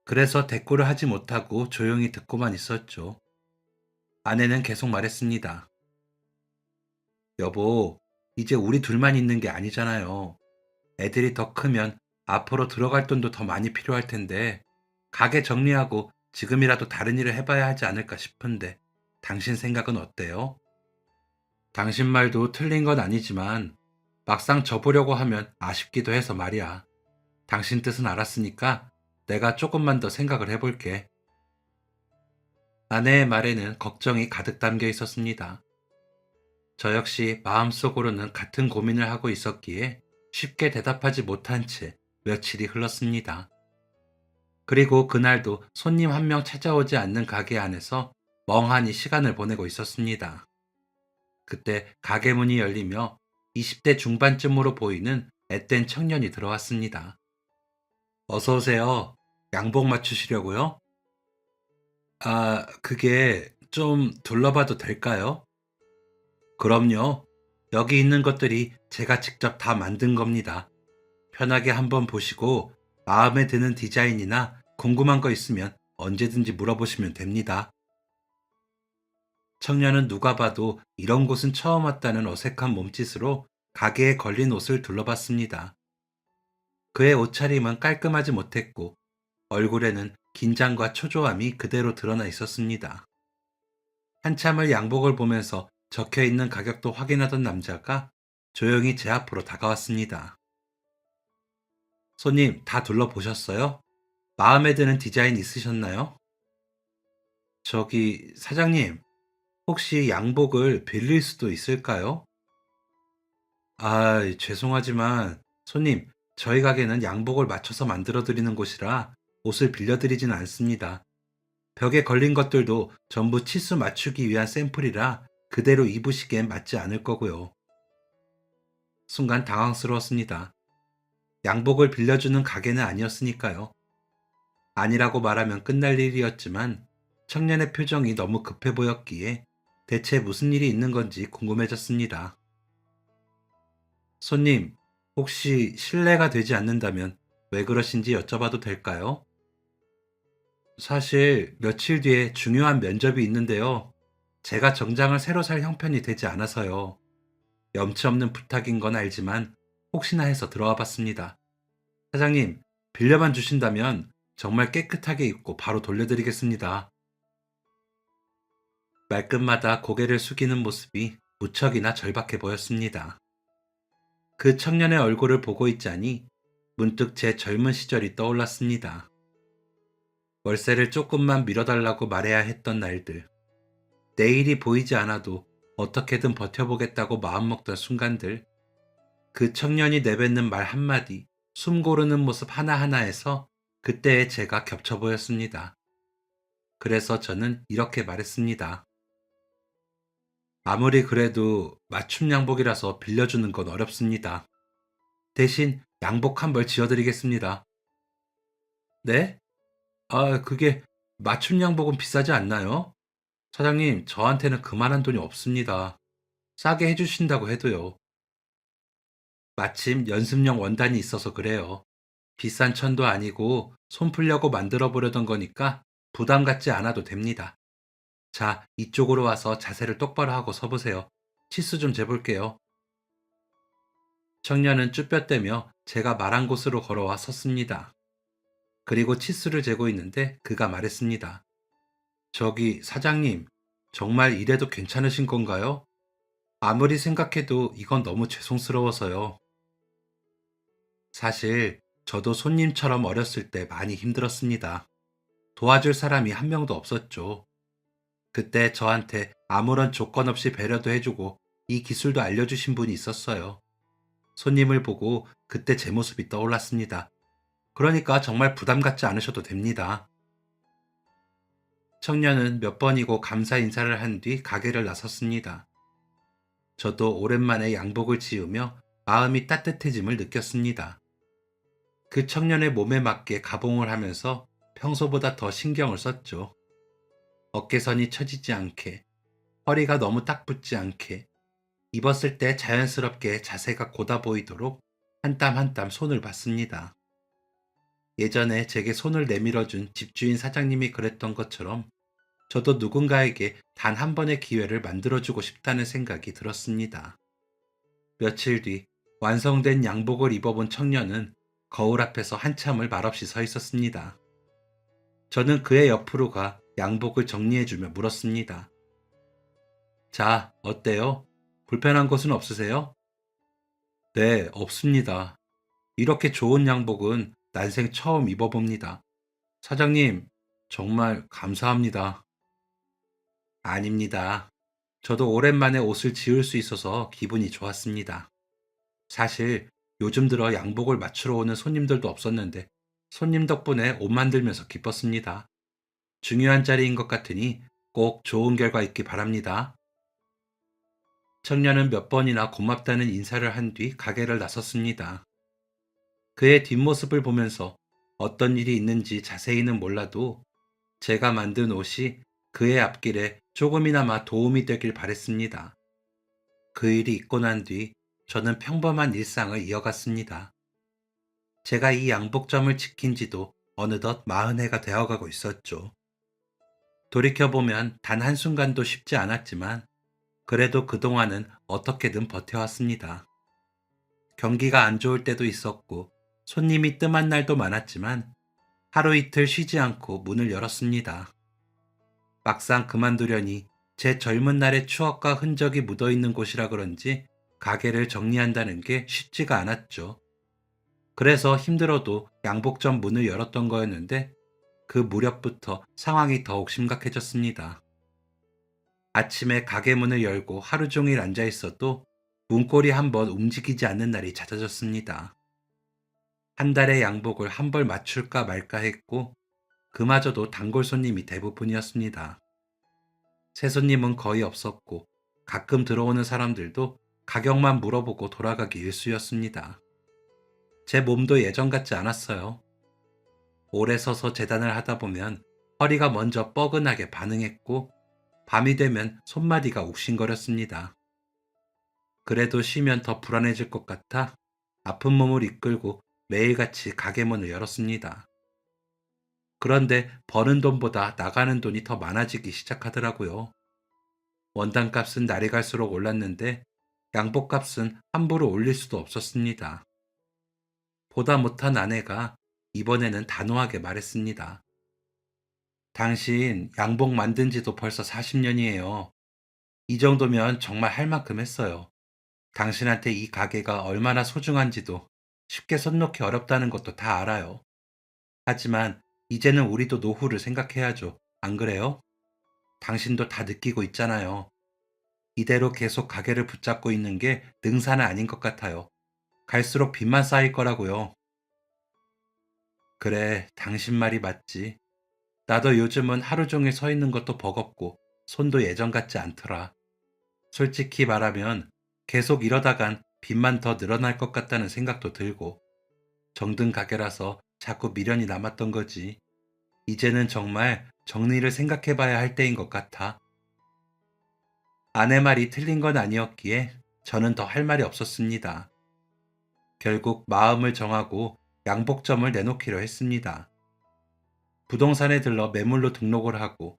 그래서 대꾸를 하지 못하고 조용히 듣고만 있었죠. 아내는 계속 말했습니다. 여보, 이제 우리 둘만 있는 게 아니잖아요. 애들이 더 크면 앞으로 들어갈 돈도 더 많이 필요할 텐데, 가게 정리하고 지금이라도 다른 일을 해봐야 하지 않을까 싶은데, 당신 생각은 어때요? 당신 말도 틀린 건 아니지만, 막상 접으려고 하면 아쉽기도 해서 말이야. 당신 뜻은 알았으니까 내가 조금만 더 생각을 해볼게. 아내의 말에는 걱정이 가득 담겨 있었습니다. 저 역시 마음속으로는 같은 고민을 하고 있었기에 쉽게 대답하지 못한 채 며칠이 흘렀습니다. 그리고 그날도 손님 한 명 찾아오지 않는 가게 안에서 멍하니 시간을 보내고 있었습니다. 그때 가게 문이 열리며 20대 중반쯤으로 보이는 앳된 청년이 들어왔습니다. 어서 오세요. 양복 맞추시려고요? 아, 그게 좀 둘러봐도 될까요? 그럼요. 여기 있는 것들이 제가 직접 다 만든 겁니다. 편하게 한번 보시고 마음에 드는 디자인이나 궁금한 거 있으면 언제든지 물어보시면 됩니다. 청년은 누가 봐도 이런 곳은 처음 왔다는 어색한 몸짓으로 가게에 걸린 옷을 둘러봤습니다. 그의 옷차림은 깔끔하지 못했고 얼굴에는 긴장과 초조함이 그대로 드러나 있었습니다. 한참을 양복을 보면서 적혀 있는 가격도 확인하던 남자가 조용히 제 앞으로 다가왔습니다. 손님, 다 둘러보셨어요? 마음에 드는 디자인 있으셨나요? 저기, 사장님, 혹시 양복을 빌릴 수도 있을까요? 아, 죄송하지만, 손님, 저희 가게는 양복을 맞춰서 만들어 드리는 곳이라 옷을 빌려드리지는 않습니다. 벽에 걸린 것들도 전부 치수 맞추기 위한 샘플이라 그대로 입으시기엔 맞지 않을 거고요. 순간 당황스러웠습니다. 양복을 빌려주는 가게는 아니었으니까요. 아니라고 말하면 끝날 일이었지만 청년의 표정이 너무 급해 보였기에 대체 무슨 일이 있는 건지 궁금해졌습니다. 손님, 혹시 실례가 되지 않는다면 왜 그러신지 여쭤봐도 될까요? 사실 며칠 뒤에 중요한 면접이 있는데요. 제가 정장을 새로 살 형편이 되지 않아서요. 염치 없는 부탁인 건 알지만 혹시나 해서 들어와 봤습니다. 사장님, 빌려만 주신다면 정말 깨끗하게 입고 바로 돌려드리겠습니다. 말끝마다 고개를 숙이는 모습이 무척이나 절박해 보였습니다. 그 청년의 얼굴을 보고 있자니 문득 제 젊은 시절이 떠올랐습니다. 월세를 조금만 밀어달라고 말해야 했던 날들. 내일이 보이지 않아도 어떻게든 버텨보겠다고 마음먹던 순간들. 그 청년이 내뱉는 말 한마디, 숨 고르는 모습 하나하나에서 그때의 제가 겹쳐 보였습니다. 그래서 저는 이렇게 말했습니다. 아무리 그래도 맞춤 양복이라서 빌려주는 건 어렵습니다. 대신 양복 한 벌 지어드리겠습니다. 네? 아, 그게 맞춤 양복은 비싸지 않나요? 사장님, 저한테는 그만한 돈이 없습니다. 싸게 해주신다고 해도요. 마침 연습용 원단이 있어서 그래요. 비싼 천도 아니고 손 풀려고 만들어 보려던 거니까 부담 갖지 않아도 됩니다. 자, 이쪽으로 와서 자세를 똑바로 하고 서보세요. 치수 좀 재볼게요. 청년은 쭈뼛대며 제가 말한 곳으로 걸어와 섰습니다. 그리고 치수를 재고 있는데 그가 말했습니다. 저기 사장님, 정말 이래도 괜찮으신 건가요? 아무리 생각해도 이건 너무 죄송스러워서요. 사실 저도 손님처럼 어렸을 때 많이 힘들었습니다. 도와줄 사람이 한 명도 없었죠. 그때 저한테 아무런 조건 없이 배려도 해주고 이 기술도 알려주신 분이 있었어요. 손님을 보고 그때 제 모습이 떠올랐습니다. 그러니까 정말 부담 갖지 않으셔도 됩니다. 청년은 몇 번이고 감사 인사를 한 뒤 가게를 나섰습니다. 저도 오랜만에 양복을 지으며 마음이 따뜻해짐을 느꼈습니다. 그 청년의 몸에 맞게 가봉을 하면서 평소보다 더 신경을 썼죠. 어깨선이 처지지 않게, 허리가 너무 딱 붙지 않게, 입었을 때 자연스럽게 자세가 고다 보이도록 한 땀 한 땀 손을 봤습니다. 예전에 제게 손을 내밀어준 집주인 사장님이 그랬던 것처럼 저도 누군가에게 단 한 번의 기회를 만들어주고 싶다는 생각이 들었습니다. 며칠 뒤 완성된 양복을 입어본 청년은 거울 앞에서 한참을 말없이 서 있었습니다. 저는 그의 옆으로 가 양복을 정리해주며 물었습니다. 자, 어때요? 불편한 곳은 없으세요? 네, 없습니다. 이렇게 좋은 양복은 난생 처음 입어봅니다. 사장님, 정말 감사합니다. 아닙니다. 저도 오랜만에 옷을 지을 수 있어서 기분이 좋았습니다. 사실 요즘 들어 양복을 맞추러 오는 손님들도 없었는데 손님 덕분에 옷 만들면서 기뻤습니다. 중요한 자리인 것 같으니 꼭 좋은 결과 있기 바랍니다. 청년은 몇 번이나 고맙다는 인사를 한 뒤 가게를 나섰습니다. 그의 뒷모습을 보면서 어떤 일이 있는지 자세히는 몰라도 제가 만든 옷이 그의 앞길에 조금이나마 도움이 되길 바랬습니다. 그 일이 있고 난 뒤 저는 평범한 일상을 이어갔습니다. 제가 이 양복점을 지킨 지도 어느덧 40해가 되어가고 있었죠. 돌이켜보면 단 한순간도 쉽지 않았지만 그래도 그동안은 어떻게든 버텨왔습니다. 경기가 안 좋을 때도 있었고 손님이 뜸한 날도 많았지만 하루 이틀 쉬지 않고 문을 열었습니다. 막상 그만두려니 제 젊은 날의 추억과 흔적이 묻어있는 곳이라 그런지 가게를 정리한다는 게 쉽지가 않았죠. 그래서 힘들어도 양복점 문을 열었던 거였는데 그 무렵부터 상황이 더욱 심각해졌습니다. 아침에 가게 문을 열고 하루 종일 앉아 있어도 문고리 한 번 움직이지 않는 날이 잦아졌습니다. 한 달에 양복을 한 벌 맞출까 말까 했고 그마저도 단골 손님이 대부분이었습니다. 새 손님은 거의 없었고 가끔 들어오는 사람들도 가격만 물어보고 돌아가기 일쑤였습니다. 제 몸도 예전 같지 않았어요. 오래 서서 재단을 하다 보면 허리가 먼저 뻐근하게 반응했고 밤이 되면 손마디가 욱신거렸습니다. 그래도 쉬면 더 불안해질 것 같아 아픈 몸을 이끌고 매일같이 가게 문을 열었습니다. 그런데 버는 돈보다 나가는 돈이 더 많아지기 시작하더라고요. 원단 값은 날이 갈수록 올랐는데 양복 값은 함부로 올릴 수도 없었습니다. 보다 못한 아내가 이번에는 단호하게 말했습니다. 당신 양복 만든 지도 벌써 40년이에요. 이 정도면 정말 할 만큼 했어요. 당신한테 이 가게가 얼마나 소중한지도 쉽게 손 놓기 어렵다는 것도 다 알아요. 하지만 이제는 우리도 노후를 생각해야죠. 안 그래요? 당신도 다 느끼고 있잖아요. 이대로 계속 가게를 붙잡고 있는 게 능사는 아닌 것 같아요. 갈수록 빚만 쌓일 거라고요. 그래, 당신 말이 맞지. 나도 요즘은 하루 종일 서 있는 것도 버겁고 손도 예전 같지 않더라. 솔직히 말하면 계속 이러다간 빚만 더 늘어날 것 같다는 생각도 들고 정든 가게라서 자꾸 미련이 남았던 거지. 이제는 정말 정리를 생각해 봐야 할 때인 것 같아. 아내 말이 틀린 건 아니었기에 저는 더 할 말이 없었습니다. 결국 마음을 정하고 양복점을 내놓기로 했습니다. 부동산에 들러 매물로 등록을 하고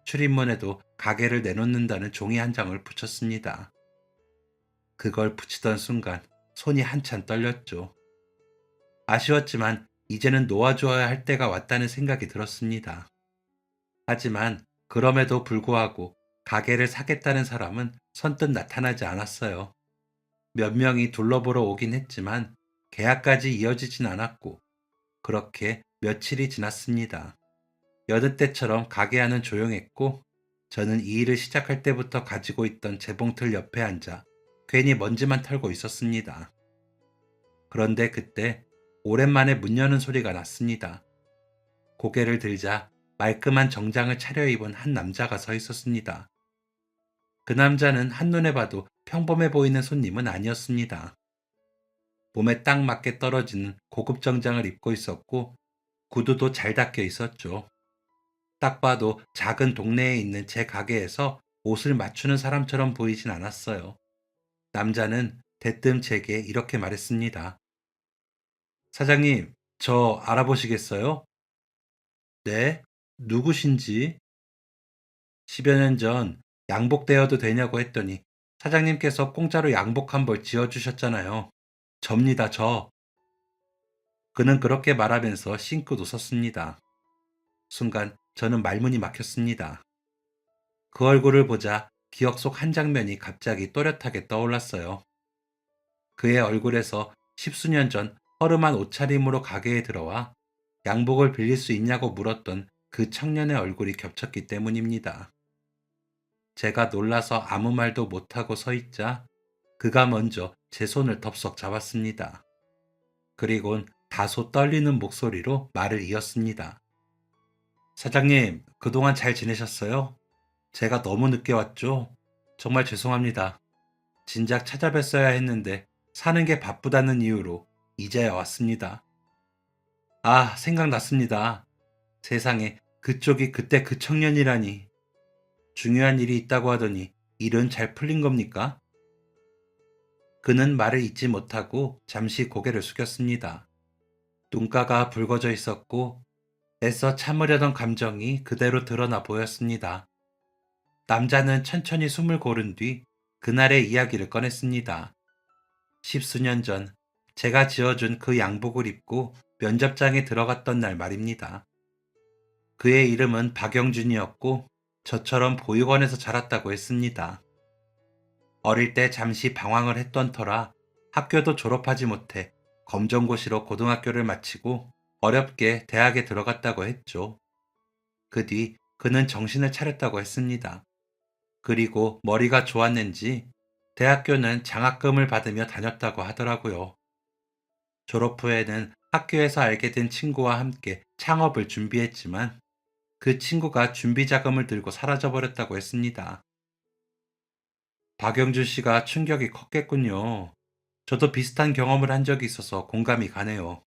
출입문에도 가게를 내놓는다는 종이 한 장을 붙였습니다. 그걸 붙이던 순간 손이 한참 떨렸죠. 아쉬웠지만 이제는 놓아주어야 할 때가 왔다는 생각이 들었습니다. 하지만 그럼에도 불구하고 가게를 사겠다는 사람은 선뜻 나타나지 않았어요. 몇 명이 둘러보러 오긴 했지만 계약까지 이어지진 않았고 그렇게 며칠이 지났습니다. 여느 때처럼 가게 안은 조용했고 저는 이 일을 시작할 때부터 가지고 있던 재봉틀 옆에 앉아 괜히 먼지만 털고 있었습니다. 그런데 그때 오랜만에 문 여는 소리가 났습니다. 고개를 들자 말끔한 정장을 차려입은 한 남자가 서 있었습니다. 그 남자는 한눈에 봐도 평범해 보이는 손님은 아니었습니다. 몸에 딱 맞게 떨어지는 고급 정장을 입고 있었고 구두도 잘 닦여 있었죠. 딱 봐도 작은 동네에 있는 제 가게에서 옷을 맞추는 사람처럼 보이진 않았어요. 남자는 대뜸 제게 이렇게 말했습니다. 사장님, 저 알아보시겠어요? 네? 누구신지? 10여 년 전 양복 대여도 되냐고 했더니 사장님께서 공짜로 양복 한 벌 지어주셨잖아요. 접니다, 저. 그는 그렇게 말하면서 싱긋 웃었습니다. 순간 저는 말문이 막혔습니다. 그 얼굴을 보자 기억 속 한 장면이 갑자기 또렷하게 떠올랐어요. 그의 얼굴에서 십수년 전 허름한 옷차림으로 가게에 들어와 양복을 빌릴 수 있냐고 물었던 그 청년의 얼굴이 겹쳤기 때문입니다. 제가 놀라서 아무 말도 못하고 서 있자 그가 먼저 제 손을 덥석 잡았습니다. 그리곤 다소 떨리는 목소리로 말을 이었습니다. 사장님, 그동안 잘 지내셨어요? 제가 너무 늦게 왔죠? 정말 죄송합니다. 진작 찾아뵀어야 했는데 사는 게 바쁘다는 이유로 이제야 왔습니다. 아, 생각났습니다. 세상에 그쪽이 그때 그 청년이라니. 중요한 일이 있다고 하더니 일은 잘 풀린 겁니까? 그는 말을 잇지 못하고 잠시 고개를 숙였습니다. 눈가가 붉어져 있었고 애써 참으려던 감정이 그대로 드러나 보였습니다. 남자는 천천히 숨을 고른 뒤 그날의 이야기를 꺼냈습니다. 십수년 전 제가 지어준 그 양복을 입고 면접장에 들어갔던 날 말입니다. 그의 이름은 박영준이었고 저처럼 보육원에서 자랐다고 했습니다. 어릴 때 잠시 방황을 했던 터라 학교도 졸업하지 못해 검정고시로 고등학교를 마치고 어렵게 대학에 들어갔다고 했죠. 그 뒤 그는 정신을 차렸다고 했습니다. 그리고 머리가 좋았는지 대학교는 장학금을 받으며 다녔다고 하더라고요. 졸업 후에는 학교에서 알게 된 친구와 함께 창업을 준비했지만 그 친구가 준비 자금을 들고 사라져버렸다고 했습니다. 박영준 씨가 충격이 컸겠군요. 저도 비슷한 경험을 한 적이 있어서 공감이 가네요.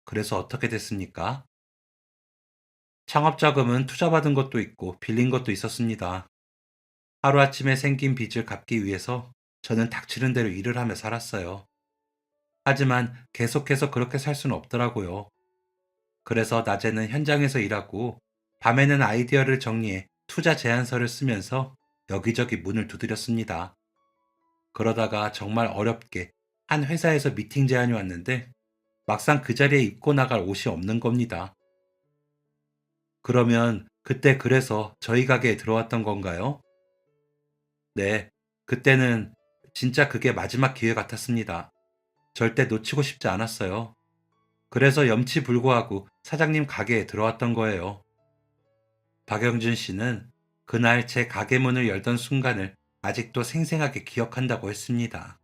그래서 어떻게 됐습니까? 창업 자금은 투자받은 것도 있고 빌린 것도 있었습니다. 하루아침에 생긴 빚을 갚기 위해서 저는 닥치는 대로 일을 하며 살았어요. 하지만 계속해서 그렇게 살 수는 없더라고요. 그래서 낮에는 현장에서 일하고 밤에는 아이디어를 정리해 투자 제안서를 쓰면서 여기저기 문을 두드렸습니다. 그러다가 정말 어렵게 한 회사에서 미팅 제안이 왔는데 막상 그 자리에 입고 나갈 옷이 없는 겁니다. 그러면 그때 그래서 저희 가게에 들어왔던 건가요? 네, 그때는 진짜 그게 마지막 기회 같았습니다. 절대 놓치고 싶지 않았어요. 그래서 염치불구하고 사장님 가게에 들어왔던 거예요. 박영준 씨는 그날 제 가게 문을 열던 순간을 아직도 생생하게 기억한다고 했습니다.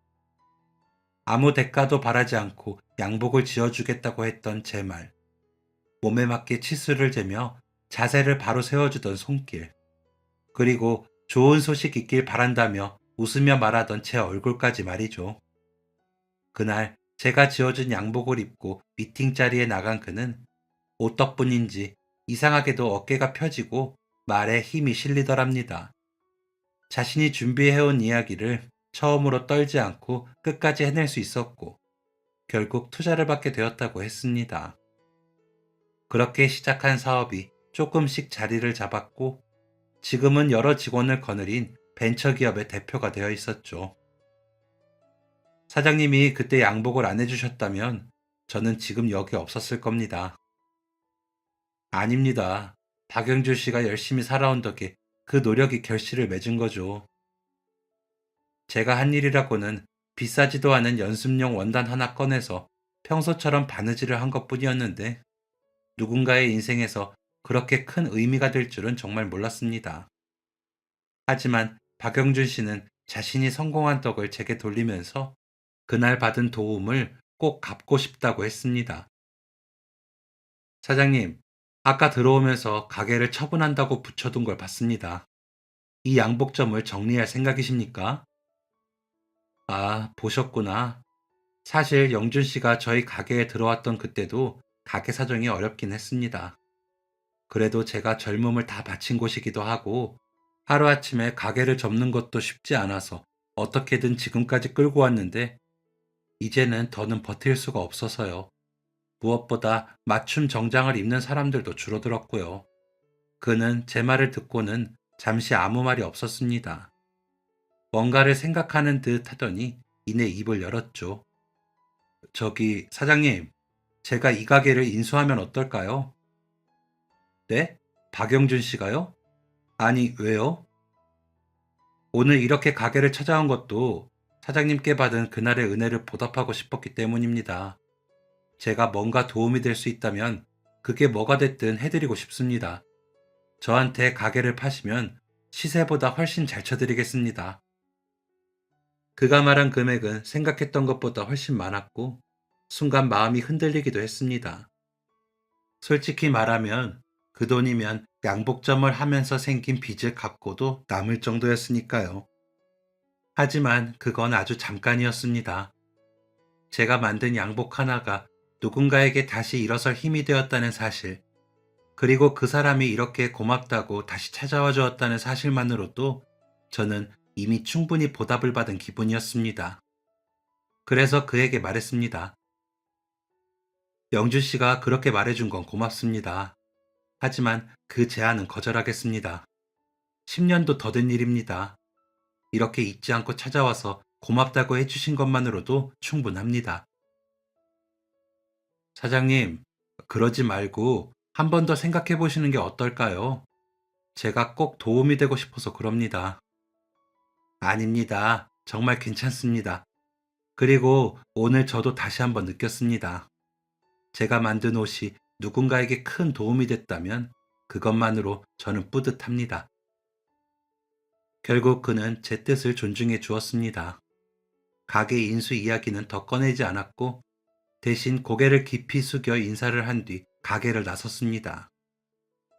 아무 대가도 바라지 않고 양복을 지어주겠다고 했던 제 말, 몸에 맞게 치수를 재며 자세를 바로 세워주던 손길, 그리고 좋은 소식 있길 바란다며 웃으며 말하던 제 얼굴까지 말이죠. 그날 제가 지어준 양복을 입고 미팅 자리에 나간 그는 옷 덕분인지 이상하게도 어깨가 펴지고 말에 힘이 실리더랍니다. 자신이 준비해온 이야기를 처음으로 떨지 않고 끝까지 해낼 수 있었고 결국 투자를 받게 되었다고 했습니다. 그렇게 시작한 사업이 조금씩 자리를 잡았고 지금은 여러 직원을 거느린 벤처기업의 대표가 되어 있었죠. 사장님이 그때 양복을 안 해주셨다면 저는 지금 여기 없었을 겁니다. 아닙니다. 박영준 씨가 열심히 살아온 덕에 그 노력이 결실을 맺은 거죠. 제가 한 일이라고는 비싸지도 않은 연습용 원단 하나 꺼내서 평소처럼 바느질을 한 것뿐이었는데 누군가의 인생에서 그렇게 큰 의미가 될 줄은 정말 몰랐습니다. 하지만 박영준 씨는 자신이 성공한 덕을 제게 돌리면서 그날 받은 도움을 꼭 갚고 싶다고 했습니다. 사장님, 아까 들어오면서 가게를 처분한다고 붙여둔 걸 봤습니다. 이 양복점을 정리할 생각이십니까? 아, 보셨구나. 사실 영준 씨가 저희 가게에 들어왔던 그때도 가게 사정이 어렵긴 했습니다. 그래도 제가 젊음을 다 바친 곳이기도 하고 하루아침에 가게를 접는 것도 쉽지 않아서 어떻게든 지금까지 끌고 왔는데 이제는 더는 버틸 수가 없어서요. 무엇보다 맞춤 정장을 입는 사람들도 줄어들었고요. 그는 제 말을 듣고는 잠시 아무 말이 없었습니다. 뭔가를 생각하는 듯 하더니 이내 입을 열었죠. 저기, 사장님, 제가 이 가게를 인수하면 어떨까요? 네? 박영준 씨가요? 아니, 왜요? 오늘 이렇게 가게를 찾아온 것도 사장님께 받은 그날의 은혜를 보답하고 싶었기 때문입니다. 제가 뭔가 도움이 될 수 있다면 그게 뭐가 됐든 해드리고 싶습니다. 저한테 가게를 파시면 시세보다 훨씬 잘 쳐드리겠습니다. 그가 말한 금액은 생각했던 것보다 훨씬 많았고, 순간 마음이 흔들리기도 했습니다. 솔직히 말하면 그 돈이면 양복점을 하면서 생긴 빚을 갚고도 남을 정도였으니까요. 하지만 그건 아주 잠깐이었습니다. 제가 만든 양복 하나가 누군가에게 다시 일어설 힘이 되었다는 사실, 그리고 그 사람이 이렇게 고맙다고 다시 찾아와 주었다는 사실만으로도 저는 이미 충분히 보답을 받은 기분이었습니다. 그래서 그에게 말했습니다. 영주 씨가 그렇게 말해준 건 고맙습니다. 하지만 그 제안은 거절하겠습니다. 10년도 더 된 일입니다. 이렇게 잊지 않고 찾아와서 고맙다고 해주신 것만으로도 충분합니다. 사장님, 그러지 말고 한 번 더 생각해 보시는 게 어떨까요? 제가 꼭 도움이 되고 싶어서 그럽니다. 아닙니다. 정말 괜찮습니다. 그리고 오늘 저도 다시 한번 느꼈습니다. 제가 만든 옷이 누군가에게 큰 도움이 됐다면 그것만으로 저는 뿌듯합니다. 결국 그는 제 뜻을 존중해 주었습니다. 가게 인수 이야기는 더 꺼내지 않았고 대신 고개를 깊이 숙여 인사를 한 뒤 가게를 나섰습니다.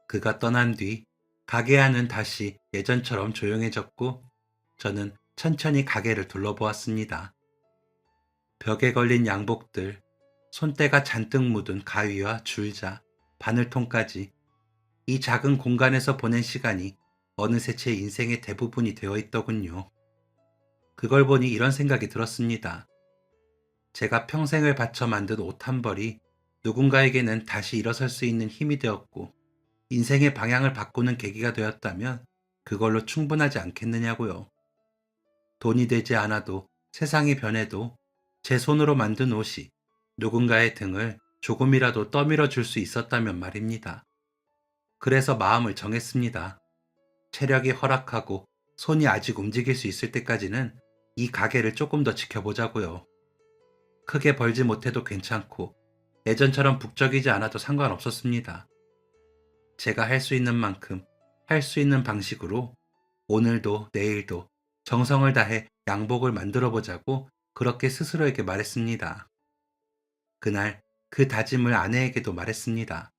그가 떠난 뒤 가게 안은 다시 예전처럼 조용해졌고 저는 천천히 가게를 둘러보았습니다. 벽에 걸린 양복들, 손때가 잔뜩 묻은 가위와 줄자, 바늘통까지 이 작은 공간에서 보낸 시간이 어느새 제 인생의 대부분이 되어 있더군요. 그걸 보니 이런 생각이 들었습니다. 제가 평생을 바쳐 만든 옷 한 벌이 누군가에게는 다시 일어설 수 있는 힘이 되었고 인생의 방향을 바꾸는 계기가 되었다면 그걸로 충분하지 않겠느냐고요. 돈이 되지 않아도 세상이 변해도 제 손으로 만든 옷이 누군가의 등을 조금이라도 떠밀어 줄 수 있었다면 말입니다. 그래서 마음을 정했습니다. 체력이 허락하고 손이 아직 움직일 수 있을 때까지는 이 가게를 조금 더 지켜보자고요. 크게 벌지 못해도 괜찮고 예전처럼 북적이지 않아도 상관없었습니다. 제가 할 수 있는 만큼 할 수 있는 방식으로 오늘도 내일도 정성을 다해 양복을 만들어 보자고 그렇게 스스로에게 말했습니다. 그날 그 다짐을 아내에게도 말했습니다.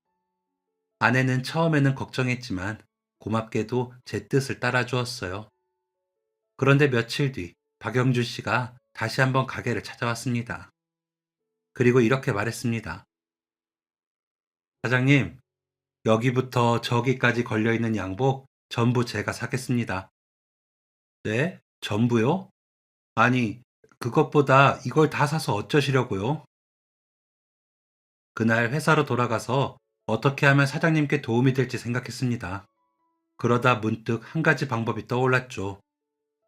아내는 처음에는 걱정했지만 고맙게도 제 뜻을 따라주었어요. 그런데 며칠 뒤 박영준 씨가 다시 한번 가게를 찾아왔습니다. 그리고 이렇게 말했습니다. 사장님, 여기부터 저기까지 걸려있는 양복 전부 제가 사겠습니다. 네? 전부요? 아니, 그것보다 이걸 다 사서 어쩌시려고요? 그날 회사로 돌아가서 어떻게 하면 사장님께 도움이 될지 생각했습니다. 그러다 문득 한 가지 방법이 떠올랐죠.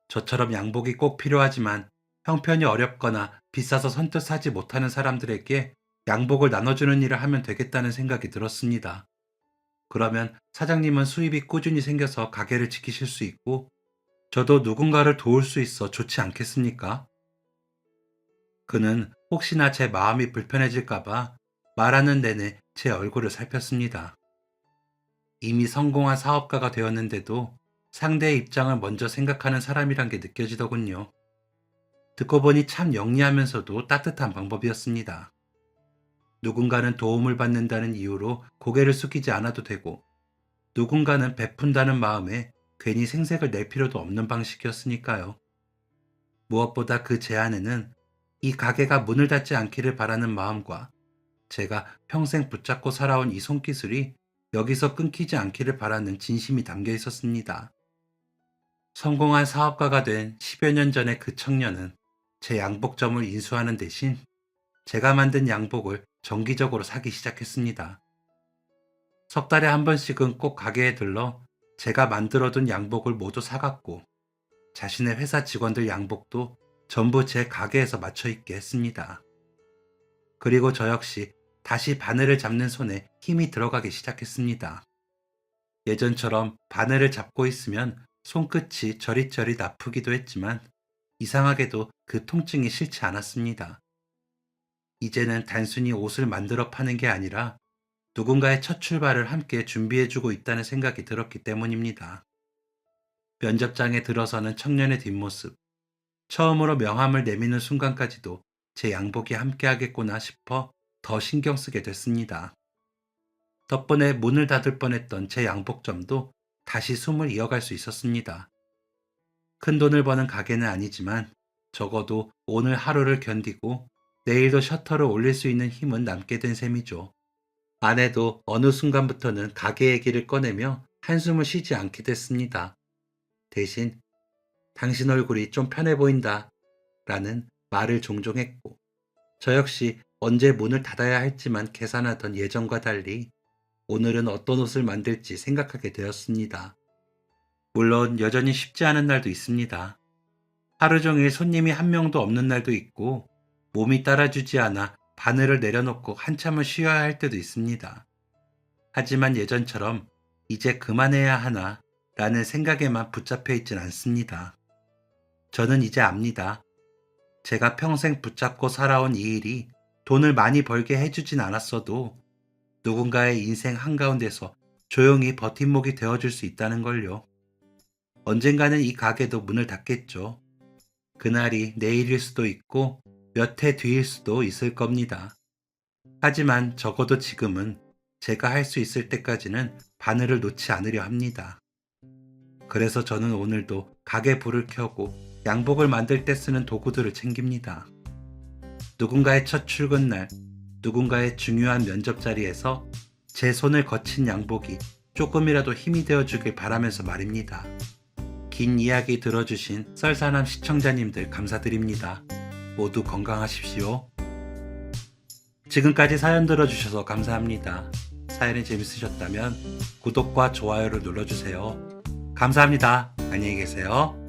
저처럼 양복이 꼭 필요하지만 형편이 어렵거나 비싸서 선뜻 사지 못하는 사람들에게 양복을 나눠주는 일을 하면 되겠다는 생각이 들었습니다. 그러면 사장님은 수입이 꾸준히 생겨서 가게를 지키실 수 있고 저도 누군가를 도울 수 있어 좋지 않겠습니까? 그는 혹시나 제 마음이 불편해질까봐 말하는 내내 제 얼굴을 살폈습니다. 이미 성공한 사업가가 되었는데도 상대의 입장을 먼저 생각하는 사람이란 게 느껴지더군요. 듣고 보니 참 영리하면서도 따뜻한 방법이었습니다. 누군가는 도움을 받는다는 이유로 고개를 숙이지 않아도 되고, 누군가는 베푼다는 마음에 괜히 생색을 낼 필요도 없는 방식이었으니까요. 무엇보다 그 제안에는 이 가게가 문을 닫지 않기를 바라는 마음과 제가 평생 붙잡고 살아온 이 손기술이 여기서 끊기지 않기를 바라는 진심이 담겨 있었습니다. 성공한 사업가가 된 10여 년 전의 그 청년은 제 양복점을 인수하는 대신 제가 만든 양복을 정기적으로 사기 시작했습니다. 석 달에 한 번씩은 꼭 가게에 들러 제가 만들어둔 양복을 모두 사갔고 자신의 회사 직원들 양복도 전부 제 가게에서 맞춰 입게 했습니다. 그리고 저 역시 다시 바늘을 잡는 손에 힘이 들어가기 시작했습니다. 예전처럼 바늘을 잡고 있으면 손끝이 저릿저릿 아프기도 했지만 이상하게도 그 통증이 싫지 않았습니다. 이제는 단순히 옷을 만들어 파는 게 아니라 누군가의 첫 출발을 함께 준비해주고 있다는 생각이 들었기 때문입니다. 면접장에 들어서는 청년의 뒷모습, 처음으로 명함을 내미는 순간까지도 제 양복이 함께하겠구나 싶어 더 신경 쓰게 됐습니다. 덕분에 문을 닫을 뻔했던 제 양복점도 다시 숨을 이어갈 수 있었습니다. 큰 돈을 버는 가게는 아니지만 적어도 오늘 하루를 견디고 내일도 셔터를 올릴 수 있는 힘은 남게 된 셈이죠. 아내도 어느 순간부터는 가게 얘기를 꺼내며 한숨을 쉬지 않게 됐습니다. 대신 당신 얼굴이 좀 편해 보인다 라는 말을 종종 했고, 저 역시 언제 문을 닫아야 할지만 계산하던 예전과 달리 오늘은 어떤 옷을 만들지 생각하게 되었습니다. 물론 여전히 쉽지 않은 날도 있습니다. 하루 종일 손님이 한 명도 없는 날도 있고, 몸이 따라주지 않아 바늘을 내려놓고 한참을 쉬어야 할 때도 있습니다. 하지만 예전처럼 이제 그만해야 하나 라는 생각에만 붙잡혀 있진 않습니다. 저는 이제 압니다. 제가 평생 붙잡고 살아온 이 일이 돈을 많이 벌게 해주진 않았어도 누군가의 인생 한가운데서 조용히 버팀목이 되어줄 수 있다는 걸요. 언젠가는 이 가게도 문을 닫겠죠. 그날이 내일일 수도 있고 몇 해 뒤일 수도 있을 겁니다. 하지만 적어도 지금은 제가 할 수 있을 때까지는 바늘을 놓지 않으려 합니다. 그래서 저는 오늘도 가게 불을 켜고 양복을 만들 때 쓰는 도구들을 챙깁니다. 누군가의 첫 출근날, 누군가의 중요한 면접 자리에서 제 손을 거친 양복이 조금이라도 힘이 되어주길 바라면서 말입니다. 긴 이야기 들어주신 썰사남 시청자님들 감사드립니다. 모두 건강하십시오. 지금까지 사연 들어주셔서 감사합니다. 사연이 재밌으셨다면 구독과 좋아요를 눌러주세요. 감사합니다. 안녕히 계세요.